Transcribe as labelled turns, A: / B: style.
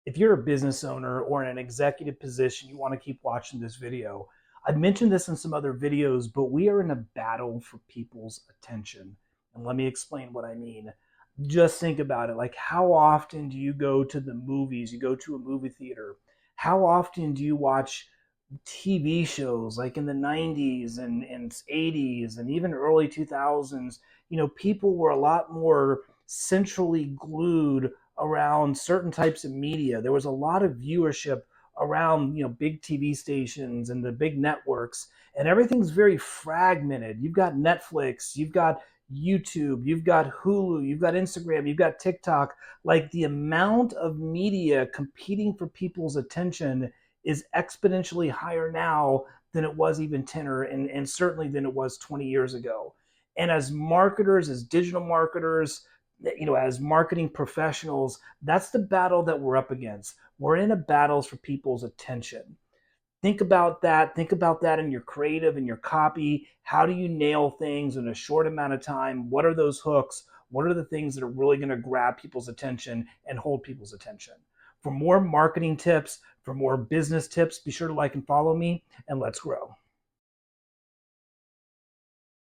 A: If you're a business owner or in an executive position, you want to keep watching this video. I've mentioned this in some other videos, but we are in a battle for people's attention. And let me explain what I mean. Just think about it. Like, how often do you go to the movies? You go to a movie theater. How often do you watch TV shows like in the 90s and 80s and even early 2000s? People were a lot more centrally glued around certain types of media. There was a lot of viewership around, big TV stations and the big networks, and everything's very fragmented. You've got Netflix, you've got YouTube, you've got Hulu, you've got Instagram, you've got TikTok. Like, the amount of media competing for people's attention is exponentially higher now than it was even 10 and certainly than it was 20 years ago. And as marketers, as digital marketers, as marketing professionals, that's the battle that we're up against. We're in a battle for people's attention. Think about that. Think about that in your creative and your copy. How do you nail things in a short amount of time? What are those hooks? What are the things that are really going to grab people's attention and hold people's attention? For more marketing tips, for more business tips, be sure to like and follow me, and let's grow.